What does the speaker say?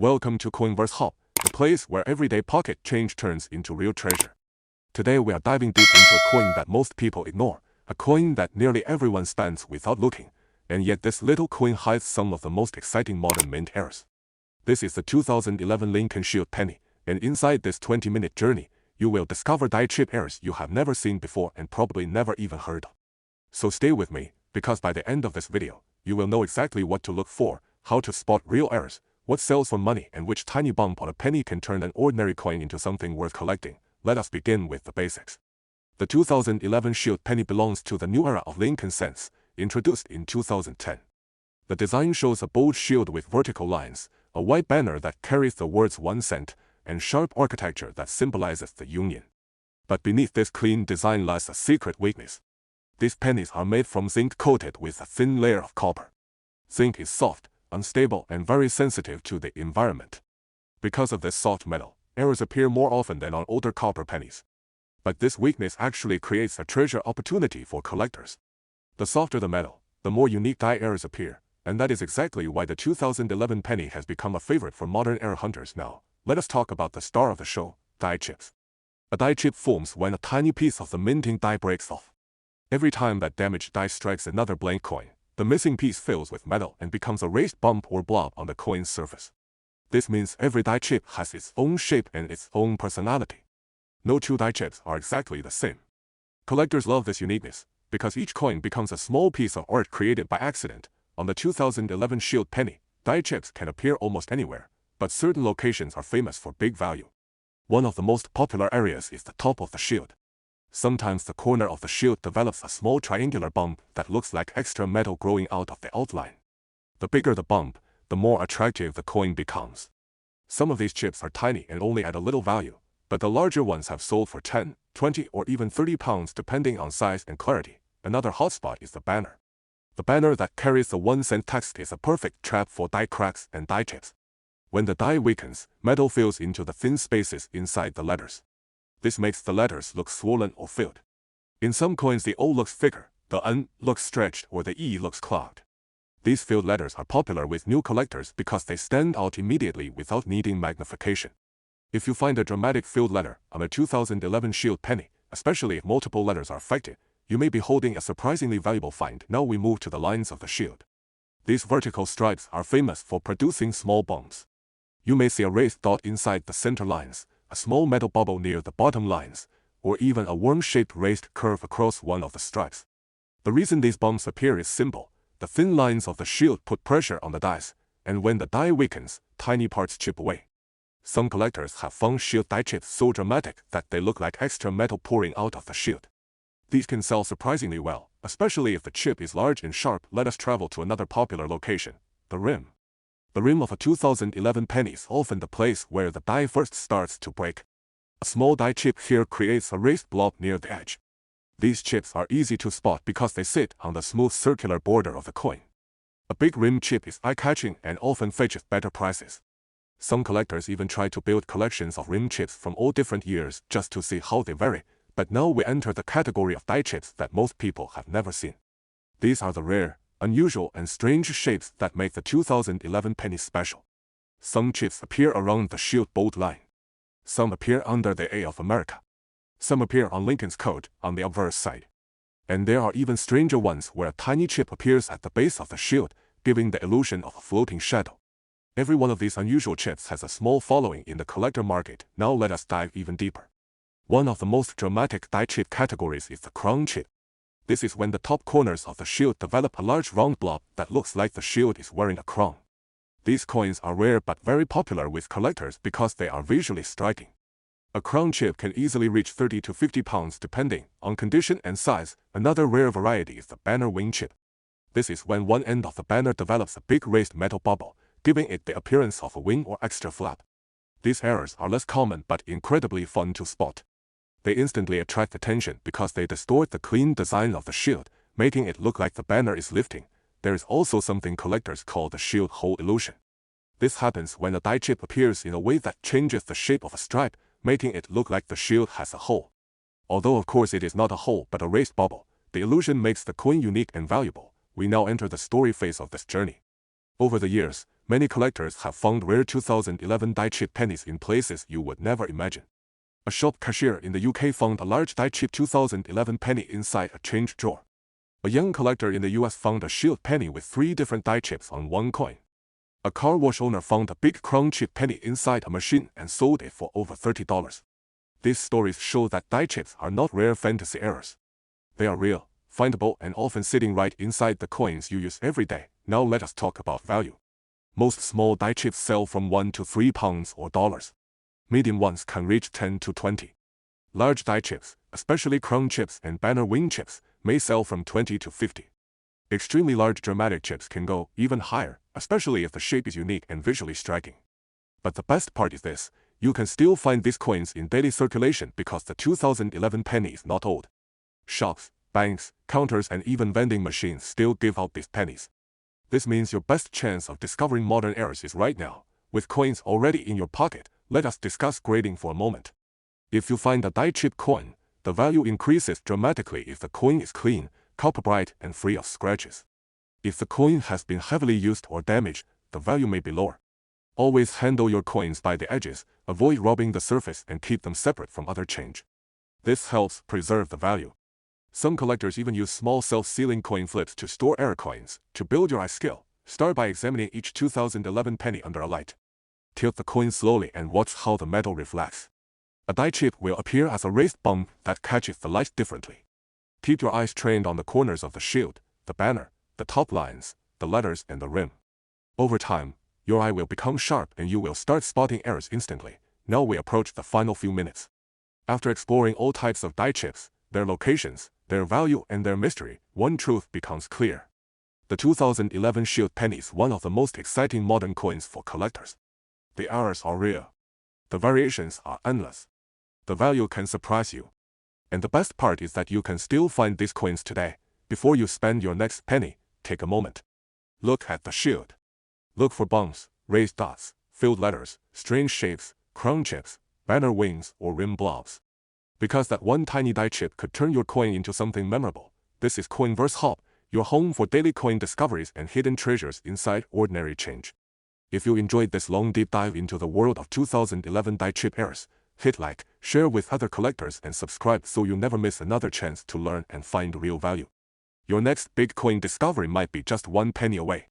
Welcome to Coinverse Hub, the place where everyday pocket change turns into real treasure. Today we are diving deep into a coin that most people ignore, a coin that nearly everyone spends without looking, and yet this little coin hides some of the most exciting modern mint errors. This is the 2011 Lincoln Shield penny, and inside this 20-minute journey, you will discover die chip errors you have never seen before and probably never even heard of. So stay with me, because by the end of this video, you will know exactly what to look for, how to spot real errors, what sells for money, and which tiny bump on a penny can turn an ordinary coin into something worth collecting. Let us begin with the basics. The 2011 Shield penny belongs to the new era of Lincoln cents, introduced in 2010. The design shows a bold shield with vertical lines, a white banner that carries the words 1 cent, and sharp architecture that symbolizes the Union. But beneath this clean design lies a secret weakness. These pennies are made from zinc coated with a thin layer of copper. Zinc is soft, unstable, and very sensitive to the environment. Because of this soft metal, errors appear more often than on older copper pennies. But this weakness actually creates a treasure opportunity for collectors. The softer the metal, the more unique die errors appear, and that is exactly why the 2011 penny has become a favorite for modern error hunters. Now, let us talk about the star of the show, die chips. A die chip forms when a tiny piece of the minting die breaks off. Every time that damaged die strikes another blank coin, the missing piece fills with metal and becomes a raised bump or blob on the coin's surface. This means every die chip has its own shape and its own personality. No two die chips are exactly the same. Collectors love this uniqueness, because each coin becomes a small piece of art created by accident. On the 2011 Shield penny, die chips can appear almost anywhere, but certain locations are famous for big value. One of the most popular areas is the top of the shield. Sometimes the corner of the shield develops a small triangular bump that looks like extra metal growing out of the outline. The bigger the bump, the more attractive the coin becomes. Some of these chips are tiny and only add a little value, but the larger ones have sold for 10, 20, or even 30 pounds depending on size and clarity. Another hotspot is the banner. The banner that carries the 1 cent text is a perfect trap for die cracks and die chips. When the die weakens, metal fills into the thin spaces inside the letters. This makes the letters look swollen or filled. In some coins the O looks thicker, the N looks stretched, or the E looks clogged. These filled letters are popular with new collectors because they stand out immediately without needing magnification. If you find a dramatic filled letter on a 2011 Shield penny, especially if multiple letters are affected, you may be holding a surprisingly valuable find. Now we move to the lines of the shield. These vertical stripes are famous for producing small bumps. You may see a raised dot inside the center lines, a small metal bubble near the bottom lines, or even a worm-shaped raised curve across one of the stripes. The reason these bumps appear is simple. The thin lines of the shield put pressure on the dies, and when the die weakens, tiny parts chip away. Some collectors have found shield die chips so dramatic that they look like extra metal pouring out of the shield. These can sell surprisingly well, especially if the chip is large and sharp. Let us travel to another popular location, the rim. The rim of a 2011 penny is often the place where the die first starts to break. A small die chip here creates a raised blob near the edge. These chips are easy to spot because they sit on the smooth circular border of the coin. A big rim chip is eye-catching and often fetches better prices. Some collectors even try to build collections of rim chips from all different years just to see how they vary, but now we enter the category of die chips that most people have never seen. These are the rare, unusual, and strange shapes that make the 2011 penny special. Some chips appear around the shield bold line. Some appear under the A of America. Some appear on Lincoln's coat on the obverse side. And there are even stranger ones where a tiny chip appears at the base of the shield, giving the illusion of a floating shadow. Every one of these unusual chips has a small following in the collector market. Now let us dive even deeper. One of the most dramatic die chip categories is the crown chip. This is when the top corners of the shield develop a large round blob that looks like the shield is wearing a crown. These coins are rare but very popular with collectors because they are visually striking. A crown chip can easily reach 30 to 50 pounds depending on condition and size. Another rare variety is the banner wing chip. This is when one end of the banner develops a big raised metal bubble, giving it the appearance of a wing or extra flap. These errors are less common but incredibly fun to spot. They instantly attract attention because they distort the clean design of the shield, making it look like the banner is lifting. There is also something collectors call the shield hole illusion. This happens when a die chip appears in a way that changes the shape of a stripe, making it look like the shield has a hole. Although of course it is not a hole but a raised bubble, the illusion makes the coin unique and valuable. We now enter the story phase of this journey. Over the years, Many collectors have found rare 2011 die-chip pennies in places you would never imagine. A shop cashier in the UK found a large die-chip 2011 penny inside a change drawer. A young collector in the US found a shield penny with 3 different die chips on one coin. A car wash owner found a big crown chip penny inside a machine and sold it for over $30. These stories show that die chips are not rare fantasy errors. They are real, findable, and often sitting right inside the coins you use every day. Now let us talk about value. Most small die chips sell from £1 to £3 or dollars. Medium ones can reach 10 to 20. Large die chips, especially crown chips and banner wing chips, may sell from 20 to 50. Extremely large dramatic chips can go even higher, especially if the shape is unique and visually striking. But the best part is this: you can still find these coins in daily circulation because the 2011 penny is not old. Shops, banks, counters, and even vending machines still give out these pennies. This means your best chance of discovering modern errors is right now. With coins already in your pocket, let us discuss grading for a moment. If you find a die-chip coin, the value increases dramatically if the coin is clean, copper bright, and free of scratches. If the coin has been heavily used or damaged, the value may be lower. Always handle your coins by the edges, avoid rubbing the surface, and keep them separate from other change. This helps preserve the value. Some collectors even use small self-sealing coin flips to store error coins. To build your eye skill, start by examining each 2011 penny under a light. Tilt the coin slowly and watch how the metal reflects. A die chip will appear as a raised bump that catches the light differently. Keep your eyes trained on the corners of the shield, the banner, the top lines, the letters, and the rim. Over time, your eye will become sharp and you will start spotting errors instantly. Now we approach the final few minutes. After exploring all types of die chips, their locations, their value, and their mystery, one truth becomes clear. The 2011 shield penny is one of the most exciting modern coins for collectors. The errors are real. The variations are endless. The value can surprise you. And the best part is that you can still find these coins today. Before you spend your next penny, take a moment. Look at the shield. Look for bumps, raised dots, filled letters, strange shapes, crown chips, banner wings, or rim blobs. Because that one tiny die chip could turn your coin into something memorable. This is Coinverse Hub, your home for daily coin discoveries and hidden treasures inside ordinary change. If you enjoyed this long deep dive into the world of 2011 die chip errors, hit like, share with other collectors, and subscribe so you never miss another chance to learn and find real value. Your next big coin discovery might be just one penny away.